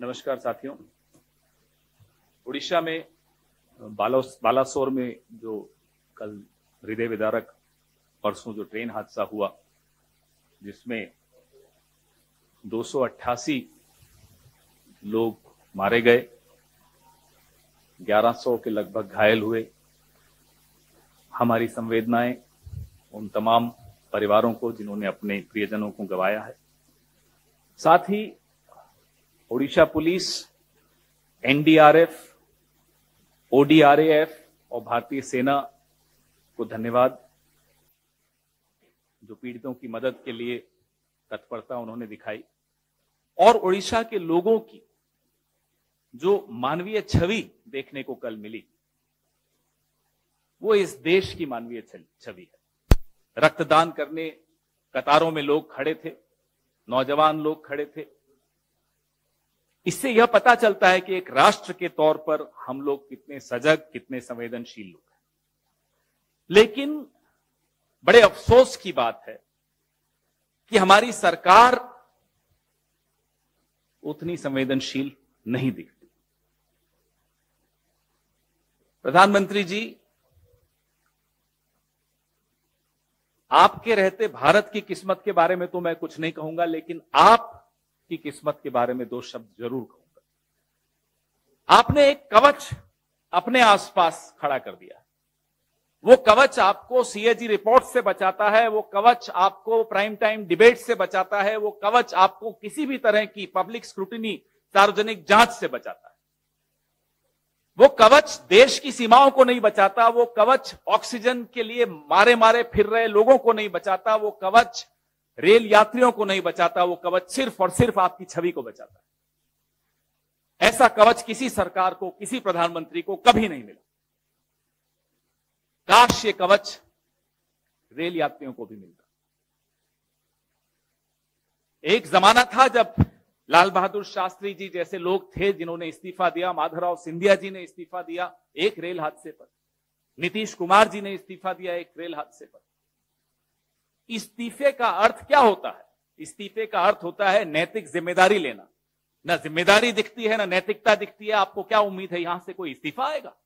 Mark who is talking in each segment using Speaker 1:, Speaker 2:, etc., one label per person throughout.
Speaker 1: नमस्कार साथियों। उड़ीसा में बालासोर में जो कल हृदय विदारक परसों जो ट्रेन हादसा हुआ, जिसमें 288 लोग मारे गए, 1100 के लगभग घायल हुए। हमारी संवेदनाएं उन तमाम परिवारों को जिन्होंने अपने प्रियजनों को गंवाया है। साथ ही ओडिशा पुलिस, एनडीआरएफ, ओडीआरएफ और भारतीय सेना को धन्यवाद, जो पीड़ितों की मदद के लिए तत्परता उन्होंने दिखाई। और ओडिशा के लोगों की जो मानवीय छवि देखने को कल मिली, वो इस देश की मानवीय छवि है। रक्तदान करने कतारों में लोग खड़े थे, नौजवान लोग खड़े थे। इससे यह पता चलता है कि एक राष्ट्र के तौर पर हम लोग कितने सजग, कितने संवेदनशील लोग हैं। लेकिन बड़े अफसोस की बात है कि हमारी सरकार उतनी संवेदनशील नहीं दिखती। प्रधानमंत्री जी, आपके रहते भारत की किस्मत के बारे में तो मैं कुछ नहीं कहूंगा, लेकिन आप की किस्मत के बारे में दो शब्द जरूर कहूंगा। आपने एक कवच अपने आसपास खड़ा कर दिया। वो कवच आपको सीएजी रिपोर्ट से बचाता है, वो कवच आपको प्राइम टाइम डिबेट से बचाता है, वो कवच आपको किसी भी तरह की पब्लिक स्क्रूटिनी, सार्वजनिक जांच से बचाता है। वो कवच देश की सीमाओं को नहीं बचाता, वो कवच ऑक्सीजन के लिए मारे मारे फिर रहे लोगों को नहीं बचाता, वो कवच रेल यात्रियों को नहीं बचाता, वो कवच सिर्फ और सिर्फ आपकी छवि को बचाता है। ऐसा कवच किसी सरकार को, किसी प्रधानमंत्री को कभी नहीं मिला। काश ये कवच रेल यात्रियों को भी मिलता। एक जमाना था जब लाल बहादुर शास्त्री जी जैसे लोग थे जिन्होंने इस्तीफा दिया, माधवराव सिंधिया जी ने इस्तीफा दिया एक रेल हादसे पर, नीतीश कुमार जी ने इस्तीफा दिया एक रेल हादसे पर। इस्तीफे का अर्थ क्या होता है? इस्तीफे का अर्थ होता है नैतिक जिम्मेदारी लेना। ना जिम्मेदारी दिखती है, ना नैतिकता दिखती है। आपको क्या उम्मीद है यहां से कोई इस्तीफा आएगा?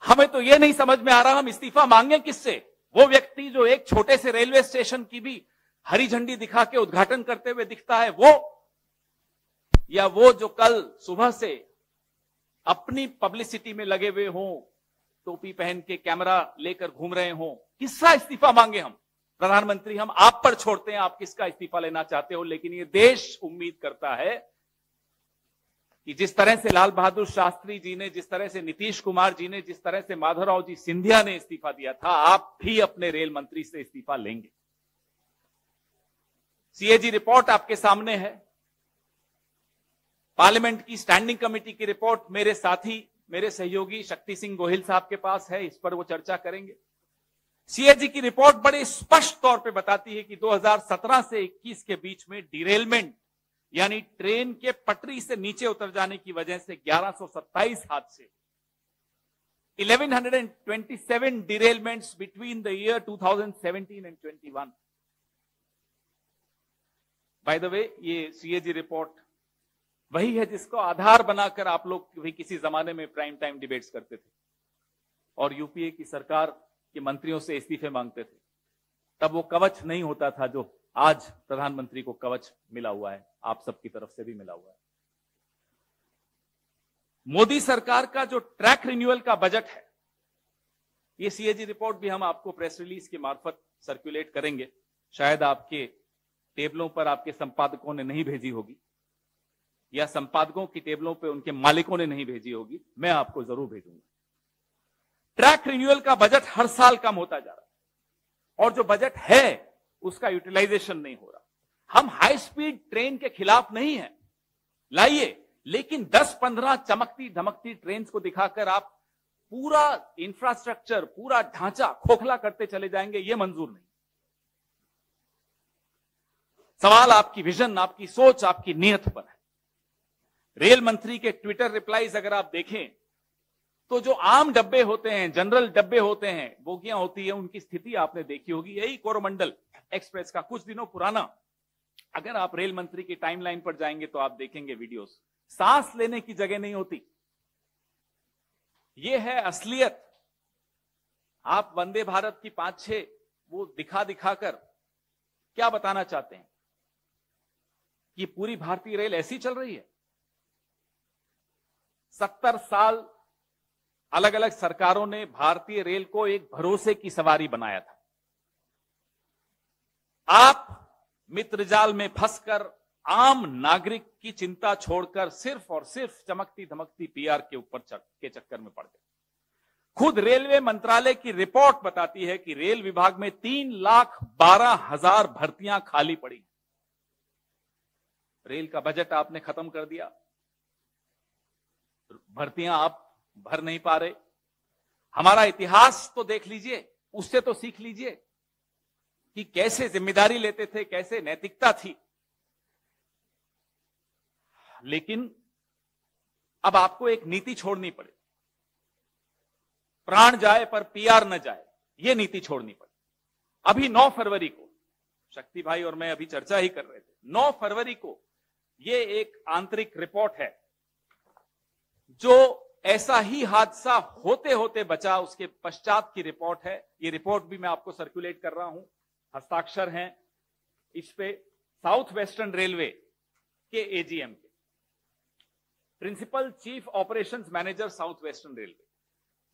Speaker 1: हमें तो यह नहीं समझ में आ रहा हम इस्तीफा मांगे किससे। वो व्यक्ति जो एक छोटे से रेलवे स्टेशन की भी हरी झंडी दिखा के उद्घाटन करते हुए दिखता है, वो, या वो जो कल सुबह से अपनी पब्लिसिटी में लगे हुए हों, टोपी पहन के कैमरा लेकर घूम रहे हों, किसका इस्तीफा मांगे हम? प्रधानमंत्री, हम आप पर छोड़ते हैं, आप किसका इस्तीफा लेना चाहते हो। लेकिन ये देश उम्मीद करता है कि जिस तरह से लाल बहादुर शास्त्री जी ने, जिस तरह से नीतीश कुमार जी ने, जिस तरह से माधवराव जी सिंधिया ने इस्तीफा दिया था, आप भी अपने रेल मंत्री से इस्तीफा लेंगे। सीएजी रिपोर्ट आपके सामने है, पार्लियामेंट की स्टैंडिंग कमेटी की रिपोर्ट मेरे साथी, मेरे सहयोगी शक्ति सिंह गोहिल साहब के पास है, इस पर वो चर्चा करेंगे। सीएजी की रिपोर्ट बड़े स्पष्ट तौर पे बताती है कि 2017 से 21 के बीच में डिरेलमेंट, यानी ट्रेन के पटरी से नीचे उतर जाने की वजह से 1127 हादसे, 1127 derailments between the year 2017 and 21। By the way, ये सीएजी रिपोर्ट वही है जिसको आधार बनाकर आप लोग भी किसी जमाने में प्राइम टाइम डिबेट्स करते थे और यूपीए की सरकार के मंत्रियों से इस्तीफे मांगते थे। तब वो कवच नहीं होता था जो आज प्रधानमंत्री को कवच मिला हुआ है, आप सबकी तरफ से भी मिला हुआ है। मोदी सरकार का जो ट्रैक रिन्यूअल का बजट है, ये सीएजी रिपोर्ट भी हम आपको प्रेस रिलीज के मार्फत सर्कुलेट करेंगे। शायद आपके टेबलों पर आपके संपादकों ने नहीं भेजी होगी, या संपादकों की टेबलों पे उनके मालिकों ने नहीं भेजी होगी, मैं आपको जरूर भेजूंगा। ट्रैक रिन्यूअल का बजट हर साल कम होता जा रहा है और जो बजट है उसका यूटिलाइजेशन नहीं हो रहा। हम हाई स्पीड ट्रेन के खिलाफ नहीं है, लाइए, लेकिन 10-15 चमकती धमकती ट्रेन को दिखाकर आप पूरा इंफ्रास्ट्रक्चर, पूरा ढांचा खोखला करते चले जाएंगे, यह मंजूर नहीं। सवाल आपकी विजन, आपकी सोच, आपकी नीयत पर है। रेल मंत्री के ट्विटर रिप्लाईज अगर आप देखें तो जो आम डब्बे होते हैं, जनरल डब्बे होते हैं, बोगियां होती है, उनकी स्थिति आपने देखी होगी। यही कोरोमंडल एक्सप्रेस का कुछ दिनों पुराना अगर आप रेल मंत्री की टाइमलाइन पर जाएंगे तो आप देखेंगे वीडियोस, सांस लेने की जगह नहीं होती। यह है असलियत। आप वंदे भारत की 5-6 वो दिखा दिखाकर क्या बताना चाहते हैं कि पूरी भारतीय रेल ऐसी चल रही है? 70 साल अलग अलग सरकारों ने भारतीय रेल को एक भरोसे की सवारी बनाया था। आप मित्रजाल में फंसकर आम नागरिक की चिंता छोड़कर सिर्फ और सिर्फ चमकती धमकती पीआर के ऊपर के चक्कर में पड़ गए। खुद रेलवे मंत्रालय की रिपोर्ट बताती है कि रेल विभाग में 3,12,000 भर्तियां खाली पड़ी। रेल का बजट आपने खत्म कर दिया, भर्तियां आप भर नहीं पा रहे। हमारा इतिहास तो देख लीजिए, उससे तो सीख लीजिए कि कैसे जिम्मेदारी लेते थे, कैसे नैतिकता थी। लेकिन अब आपको एक नीति छोड़नी पड़े, प्राण जाए पर पीआर न जाए, यह नीति छोड़नी पड़े। अभी 9 फरवरी को शक्ति भाई और मैं अभी चर्चा ही कर रहे थे, 9 फरवरी को यह एक आंतरिक रिपोर्ट है जो ऐसा ही हादसा होते होते बचा, उसके पश्चात की रिपोर्ट है। ये रिपोर्ट भी मैं आपको सर्कुलेट कर रहा हूं, हस्ताक्षर हैं इस पे साउथ वेस्टर्न रेलवे के एजीएम के, principal chief operations manager south western Railway.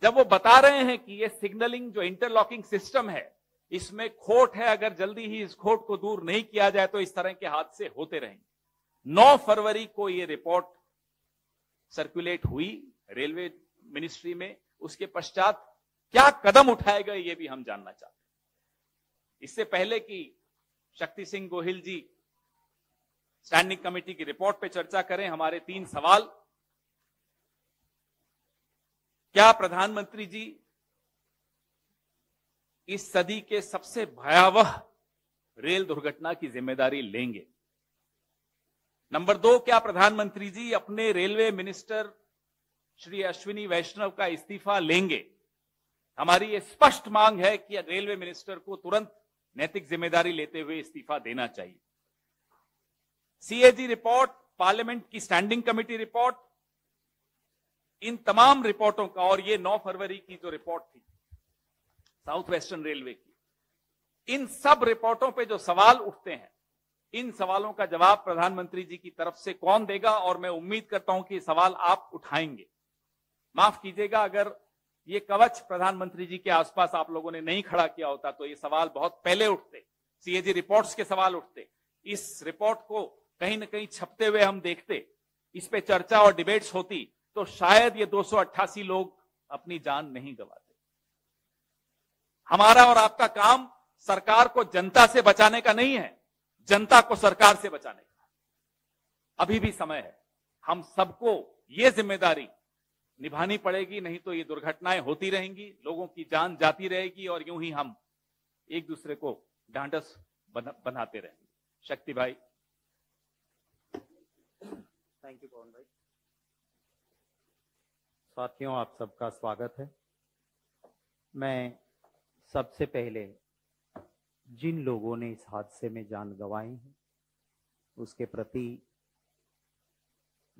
Speaker 1: जब वो बता रहे हैं कि ये सिग्नलिंग जो इंटरलॉकिंग सिस्टम है इसमें खोट है, अगर जल्दी ही इस खोट को दूर नहीं किया जाए तो इस तरह के हादसे होते रहेंगे। 9 फरवरी को ये रिपोर्ट सर्कुलेट हुई रेलवे मिनिस्ट्री में। उसके पश्चात क्या कदम उठाए गए ये भी हम जानना चाहते हैं। इससे पहले कि शक्ति सिंह गोहिल जी स्टैंडिंग कमेटी की रिपोर्ट पे चर्चा करें, हमारे 3 सवाल। क्या प्रधानमंत्री जी इस सदी के सबसे भयावह रेल दुर्घटना की जिम्मेदारी लेंगे? नंबर 2, क्या प्रधानमंत्री जी अपने रेलवे मिनिस्टर श्री अश्विनी वैष्णव का इस्तीफा लेंगे? हमारी यह स्पष्ट मांग है कि रेलवे मिनिस्टर को तुरंत नैतिक जिम्मेदारी लेते हुए इस्तीफा देना चाहिए। सीएजी रिपोर्ट, पार्लियामेंट की स्टैंडिंग कमेटी रिपोर्ट, इन तमाम रिपोर्टों का, और ये 9 फरवरी की जो रिपोर्ट थी साउथ वेस्टर्न रेलवे की, इन सब रिपोर्टों पे जो सवाल उठते हैं, इन सवालों का जवाब प्रधानमंत्री जी की तरफ से कौन देगा? और मैं उम्मीद करता हूं कि सवाल आप उठाएंगे। माफ कीजिएगा अगर ये कवच प्रधानमंत्री जी के आसपास आप लोगों ने नहीं खड़ा किया होता तो ये सवाल बहुत पहले उठते, सीएजी रिपोर्ट्स के सवाल उठते। इस रिपोर्ट को कहीं ना कहीं छपते हुए हम देखते, इस पे चर्चा और डिबेट्स होती, तो शायद ये 288 लोग अपनी जान नहीं गंवाते। हमारा और आपका काम सरकार को जनता से बचाने का नहीं है, जनता को सरकार से बचाने का। अभी भी समय है, हम सबको ये जिम्मेदारी निभानी पड़ेगी, नहीं तो ये दुर्घटनाएं होती रहेंगी, लोगों की जान जाती रहेगी और यूं ही हम एक दूसरे को ढांढस बनाते रहेंगे। शक्ति भाई।
Speaker 2: थैंक यू पवन भाई। साथियों, आप सबका स्वागत है। मैं सबसे पहले जिन लोगों ने इस हादसे में जान गंवाई है उसके प्रति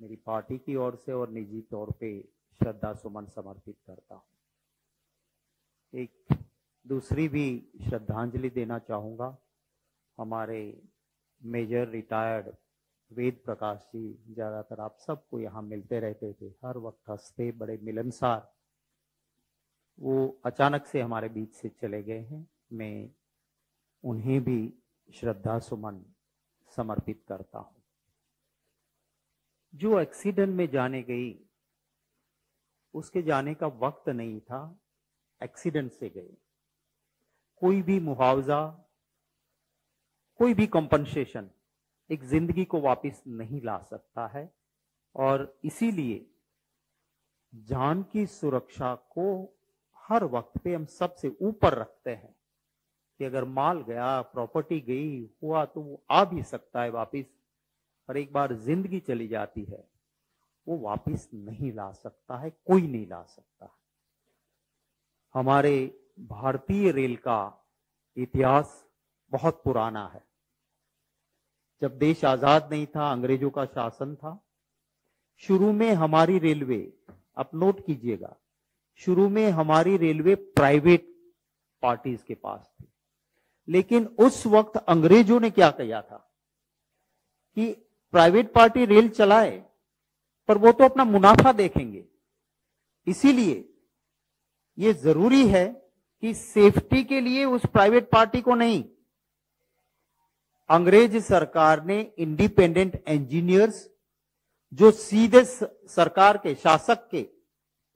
Speaker 2: मेरी पार्टी की ओर से और निजी तौर पे श्रद्धा सुमन समर्पित करता हूं। एक दूसरी भी श्रद्धांजलि देना चाहूँगा हमारे मेजर रिटायर्ड वेद प्रकाश जी। ज़्यादातर आप सबको यहाँ मिलते रहते थे, हर वक्त हंसते, बड़े मिलनसार। वो अचानक से हमारे बीच से चले गए हैं। मैं उन्हें भी श्रद्धा सुमन समर्पित करता हूँ। जो एक्सीडेंट में जाने गई उसके जाने का वक्त नहीं था, एक्सीडेंट से गए। कोई भी मुआवजा, कोई भी कॉम्पनसेशन एक जिंदगी को वापस नहीं ला सकता है, और इसीलिए जान की सुरक्षा को हर वक्त पे हम सबसे ऊपर रखते हैं कि अगर माल गया, प्रॉपर्टी गई, हुआ तो वो आ भी सकता है वापस, पर एक बार जिंदगी चली जाती है वो वापस नहीं ला सकता है, कोई नहीं ला सकता है। हमारे भारतीय रेल का इतिहास बहुत पुराना है। जब देश आजाद नहीं था, अंग्रेजों का शासन था, शुरू में हमारी रेलवे, आप नोट कीजिएगा, शुरू में हमारी रेलवे प्राइवेट पार्टीज के पास थी। लेकिन उस वक्त अंग्रेजों ने क्या किया था कि प्राइवेट पार्टी रेल चलाए पर वो तो अपना मुनाफा देखेंगे, इसीलिए ये जरूरी है कि सेफ्टी के लिए उस प्राइवेट पार्टी को नहीं, अंग्रेज सरकार ने इंडिपेंडेंट इंजीनियर्स जो सीधे सरकार के, शासक के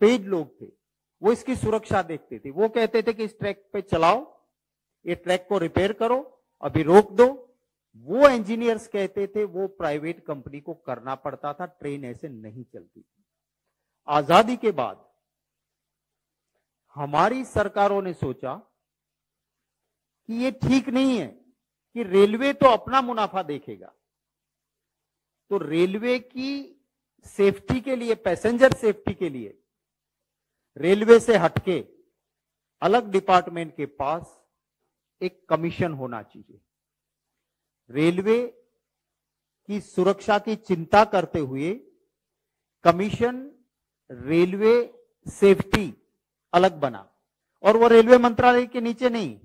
Speaker 2: पेड लोग थे, वो इसकी सुरक्षा देखते थे। वो कहते थे कि इस ट्रैक पे चलाओ, ये ट्रैक को रिपेयर करो, अभी रोक दो। वो इंजीनियर्स कहते थे, वो प्राइवेट कंपनी को करना पड़ता था, ट्रेन ऐसे नहीं चलती थी। आजादी के बाद हमारी सरकारों ने सोचा कि ये ठीक नहीं है कि रेलवे तो अपना मुनाफा देखेगा, तो रेलवे की सेफ्टी के लिए, पैसेंजर सेफ्टी के लिए रेलवे से हटके अलग डिपार्टमेंट के पास एक कमीशन होना चाहिए। रेलवे की सुरक्षा की चिंता करते हुए कमीशन रेलवे सेफ्टी अलग बना, और वो रेलवे मंत्रालय के नीचे नहीं,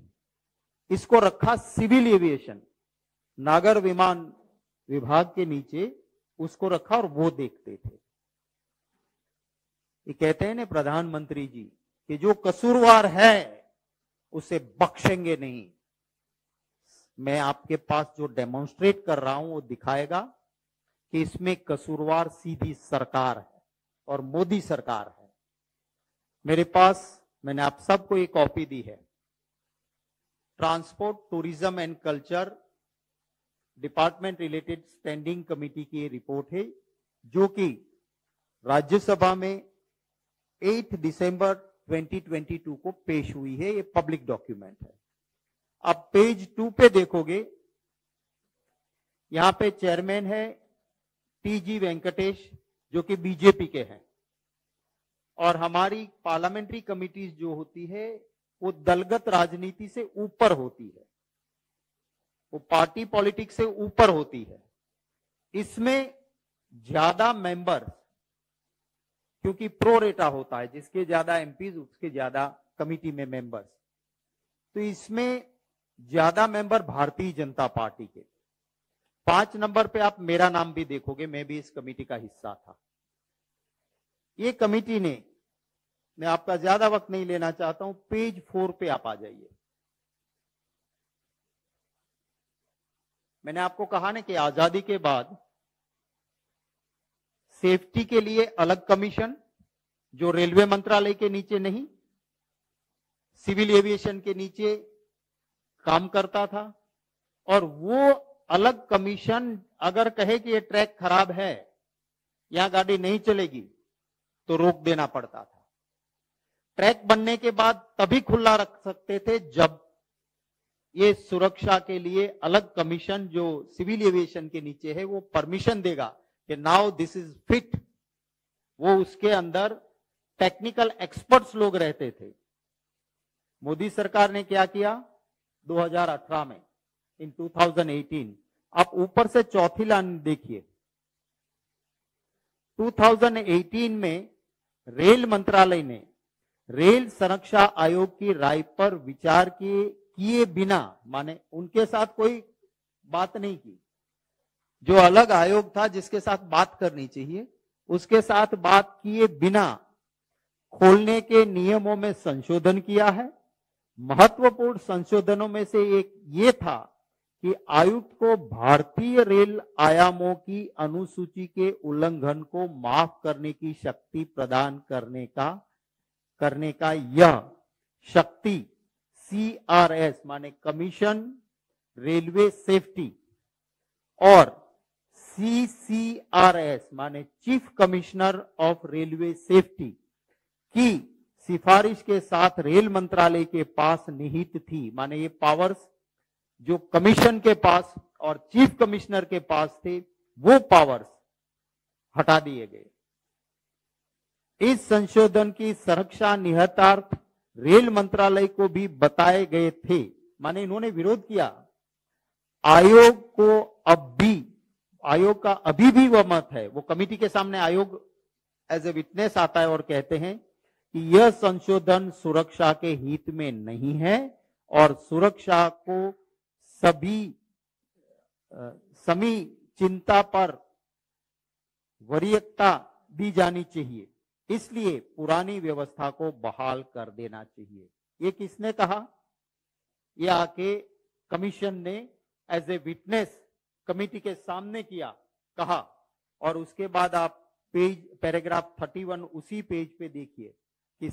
Speaker 2: इसको रखा सिविल एविएशन, नागर विमान विभाग के नीचे उसको रखा, और वो देखते थे। ये कहते हैं ना प्रधानमंत्री जी कि जो कसूरवार है उसे बख्शेंगे नहीं। मैं आपके पास जो डेमोन्स्ट्रेट कर रहा हूं वो दिखाएगा कि इसमें कसूरवार सीधी सरकार है और मोदी सरकार है। मेरे पास, मैंने आप सबको एक कॉपी दी है, transport, tourism and culture department related standing committee की रिपोर्ट है, जो कि राज्यसभा में 8 दिसंबर 2022 को पेश हुई है। ये पब्लिक डॉक्यूमेंट है। आप पेज 2 पे देखोगे, यहां पे चेयरमैन है टीजी वेंकटेश, जो कि बीजेपी के हैं, और हमारी पार्लियामेंट्री कमिटीज जो होती है वो दलगत राजनीति से ऊपर होती है, वो पार्टी पॉलिटिक्स से ऊपर होती है। इसमें ज्यादा मेंबर्स, क्योंकि प्रो रेटा होता है, जिसके ज्यादा एमपीज उसके ज्यादा कमिटी में मेंबर्स, तो इसमें ज्यादा मेंबर भारतीय जनता पार्टी के। 5 नंबर पे आप मेरा नाम भी देखोगे, मैं भी इस कमेटी का हिस्सा था। ये कमेटी ने, मैं आपका ज्यादा वक्त नहीं लेना चाहता हूं, पेज 4 पे आप आ जाइए। मैंने आपको कहा ना कि आजादी के बाद सेफ्टी के लिए अलग कमीशन, जो रेलवे मंत्रालय के नीचे नहीं, सिविल एविएशन के नीचे काम करता था, और वो अलग कमीशन अगर कहे कि ये ट्रैक खराब है, यहां गाड़ी नहीं चलेगी, तो रोक देना पड़ता था। ट्रैक बनने के बाद तभी खुला रख सकते थे जब ये सुरक्षा के लिए अलग कमीशन जो सिविल एविएशन के नीचे है वो परमिशन देगा कि नाउ दिस इज फिट। वो उसके अंदर टेक्निकल एक्सपर्ट्स लोग रहते थे। मोदी सरकार ने क्या किया 2018 में, इन 2018, आप ऊपर से चौथी लाइन देखिए। 2018 में रेल मंत्रालय ने रेल संरक्षा आयोग की राय पर विचार किए बिना, माने उनके साथ कोई बात नहीं की, जो अलग आयोग था जिसके साथ बात करनी चाहिए, उसके साथ बात किए बिना खोलने के नियमों में संशोधन किया है। महत्वपूर्ण संशोधनों में से एक ये था कि आयुक्त को भारतीय रेल आयामों की अनुसूची के उल्लंघन को माफ करने की शक्ति प्रदान करने का यह शक्ति CRS माने कमीशन रेलवे सेफ्टी और CCRS माने chief commissioner of railway safety की सिफारिश के साथ रेल मंत्रालय के पास निहित थी। माने ये पावर्स जो कमीशन के पास और चीफ कमिश्नर के पास थे, वो पावर्स हटा दिए गए। इस संशोधन की संरक्षा निहितार्थ रेल मंत्रालय को भी बताए गए थे, माने इन्होंने विरोध किया आयोग का अभी भी वह मत है, वो कमेटी के सामने आयोग एज ए विटनेस आता है और कहते हैं कि यह संशोधन सुरक्षा के हित में नहीं है और सुरक्षा को समी चिंता पर वरीयता दी जानी चाहिए, इसलिए पुरानी व्यवस्था को बहाल कर देना चाहिए। ये किसने कहा? ये आके कमीशन ने एज ए विटनेस कमेटी के सामने कहा। और उसके बाद आप पैराग्राफ 31 उसी पेज पे देखिए कि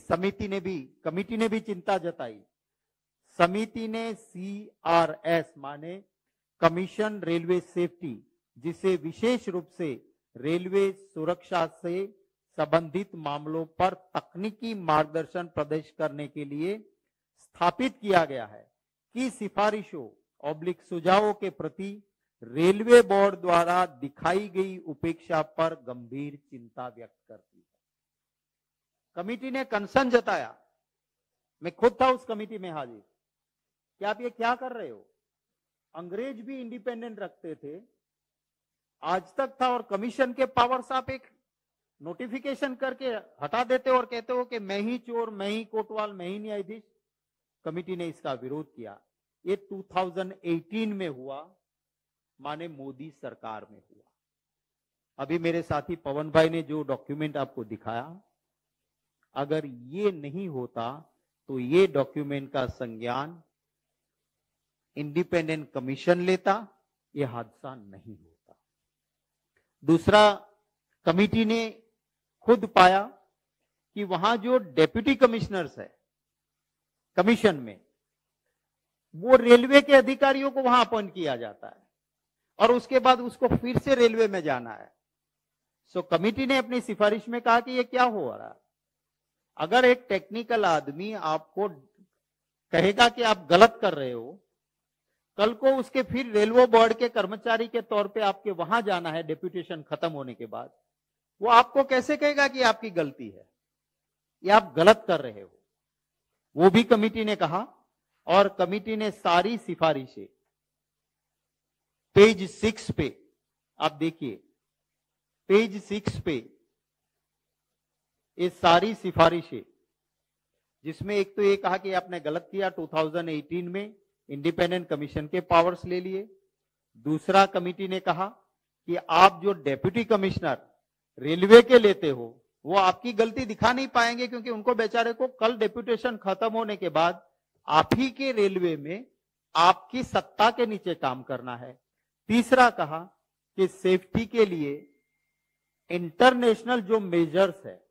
Speaker 2: कमेटी ने भी चिंता जताई। समिति ने CRS माने कमीशन रेलवे सेफ्टी, जिसे विशेष रूप से रेलवे सुरक्षा से संबंधित मामलों पर तकनीकी मार्गदर्शन प्रदान करने के लिए स्थापित किया गया है, की सिफारिशों सुझावों के प्रति रेलवे बोर्ड द्वारा दिखाई गई उपेक्षा पर गंभीर चिंता व्यक्त करती है। कमेटी ने कंसर्न जताया। मैं खुद था उस कमेटी में हाजिर। क्या आप ये क्या कर रहे हो? अंग्रेज भी इंडिपेंडेंट रखते थे, आज तक था, और कमीशन के पावर्स आप एक नोटिफिकेशन करके हटा देते हो और कहते हो कि मैं ही चोर, मैं ही कोतवाल, मैं ही न्यायाधीश। कमेटी ने इसका विरोध किया। ये 2018 में हुआ, माने मोदी सरकार में हुआ। अभी मेरे साथी पवन भाई ने जो डॉक्यूमेंट आपको दिखाया, अगर ये नहीं होता तो ये डॉक्यूमेंट का संज्ञान इंडिपेंडेंट कमीशन लेता, ये हादसा नहीं होता। दूसरा, कमेटी ने खुद पाया कि वहां जो डेप्यूटी कमिश्नर्स है कमीशन में, वो रेलवे के अधिकारियों को वहां अपॉइंट किया जाता है और उसके बाद उसको फिर से रेलवे में जाना है। सो कमेटी ने अपनी सिफारिश में कहा कि ये क्या हो रहा है। अगर एक टेक्निकल आदमी आपको कहेगा कि आप गलत कर रहे हो, कल को उसके फिर रेलवे बोर्ड के कर्मचारी के तौर पे आपके वहां जाना है डेप्यूटेशन खत्म होने के बाद, वो आपको कैसे कहेगा कि आपकी गलती है या आप गलत कर रहे हो? वो भी कमेटी ने कहा। और कमेटी ने सारी सिफारिशें पेज 6 पे आप देखिए, पेज 6 पे ये सारी सिफारिशें, जिसमें एक तो ये कहा कि आपने गलत किया, 2018 में इंडिपेंडेंट कमीशन के पावर्स ले लिए। दूसरा, कमेटी ने कहा कि आप जो डेप्यूटी कमिश्नर रेलवे के लेते हो, वो आपकी गलती दिखा नहीं पाएंगे, क्योंकि उनको बेचारे को कल डेप्यूटेशन खत्म होने के बाद आप ही के रेलवे में आपकी सत्ता के नीचे काम करना है। तीसरा, कहा कि सेफ्टी के लिए इंटरनेशनल जो मेजर्स है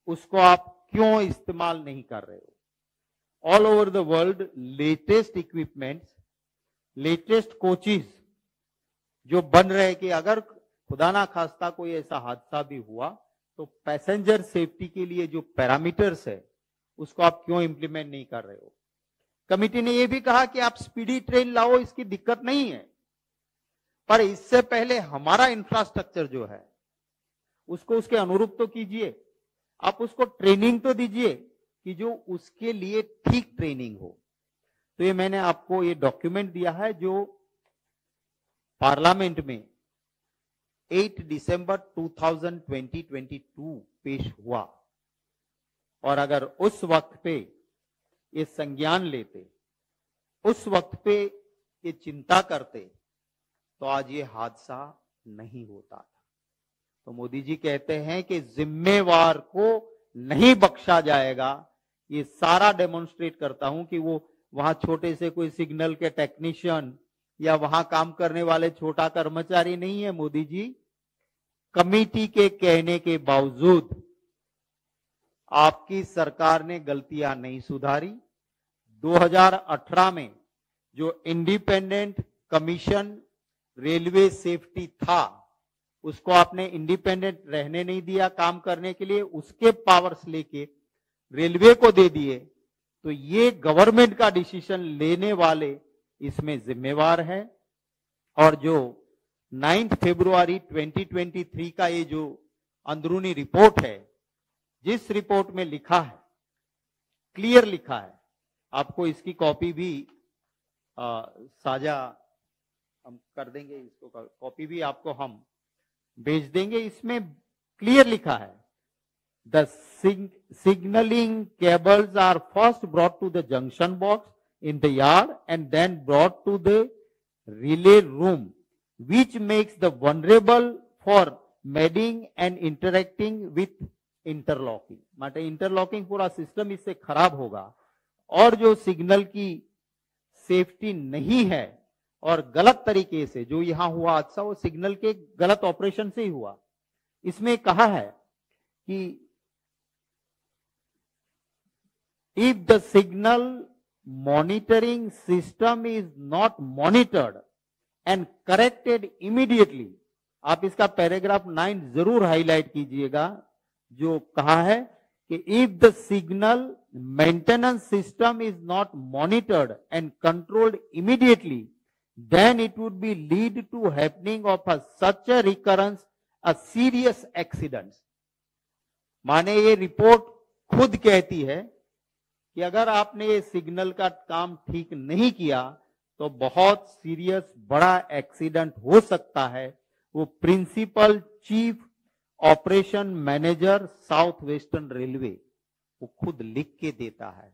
Speaker 2: उसको आप क्यों इस्तेमाल नहीं कर रहे हो। All over the world latest equipments, latest coaches जो बन रहे कि अगर खुदा ना खास्ता कोई ऐसा हादसा भी हुआ तो पैसेंजर सेफ्टी के लिए जो पैरामीटर्स है उसको आप क्यों इंप्लीमेंट नहीं कर रहे हो। कमेटी ने यह भी कहा कि आप स्पीडी ट्रेन लाओ, इसकी दिक्कत नहीं है, पर इससे पहले हमारा इंफ्रास्ट्रक्चर जो है उसको उसके अनुरूप तो कीजिए। आप उसको ट्रेनिंग तो दीजिए कि जो उसके लिए ठीक ट्रेनिंग हो। तो ये मैंने आपको ये डॉक्यूमेंट दिया है जो पार्लियामेंट में 8 दिसंबर 2022 पेश हुआ। और अगर उस वक्त पे ये संज्ञान लेते, उस वक्त पे ये चिंता करते, तो आज ये हादसा नहीं होता था। तो मोदी जी कहते हैं कि जिम्मेवार को नहीं बख्शा जाएगा। ये सारा डेमोन्स्ट्रेट करता हूं कि वो वहां छोटे से कोई सिग्नल के टेक्नीशियन या वहां काम करने वाले छोटा कर्मचारी नहीं है। मोदी जी, कमेटी के कहने के बावजूद आपकी सरकार ने गलतियां नहीं सुधारी। 2018 में जो इंडिपेंडेंट कमीशन रेलवे सेफ्टी था उसको आपने इंडिपेंडेंट रहने नहीं दिया काम करने के लिए, उसके पावर्स लेके रेलवे को दे दिए। तो ये गवर्नमेंट का डिसीजन लेने वाले इसमें जिम्मेवार है। और जो 9 फरवरी 2023 का ये जो अंदरूनी रिपोर्ट है, जिस रिपोर्ट में लिखा है, क्लियर लिखा है, आपको इसकी कॉपी भी साझा हम कर देंगे, इसको कॉपी भी आपको हम भेज देंगे। इसमें क्लियर लिखा है, the signaling cables are first brought to the junction box in the yard and then brought to the relay room, which makes the vulnerable for madding and interacting with interlocking। माटे interlocking पूरा system इससे खराब होगा, और जो signal की safety नहीं है और गलत तरीके से जो यहां हुआ हादसा, वो सिग्नल के गलत ऑपरेशन से ही हुआ। इसमें कहा है कि if the signal monitoring system is not monitored and corrected immediately, आप इसका पैराग्राफ 9 जरूर हाईलाइट कीजिएगा, जो कहा है कि if the signal maintenance system is not monitored and controlled immediately, then it would be lead to happening of such a recurrence a serious accidents। माने ये रिपोर्ट खुद कहती है कि अगर आपने ये सिग्नल का काम ठीक नहीं किया तो बहुत सीरियस बड़ा एक्सीडेंट हो सकता है। वो principal chief operation manager south western railway वो खुद लिख के देता है,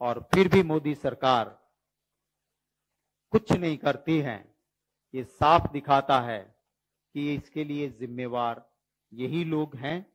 Speaker 2: और फिर भी मोदी सरकार कुछ नहीं करती है। ये साफ दिखाता है कि इसके लिए जिम्मेवार यही लोग हैं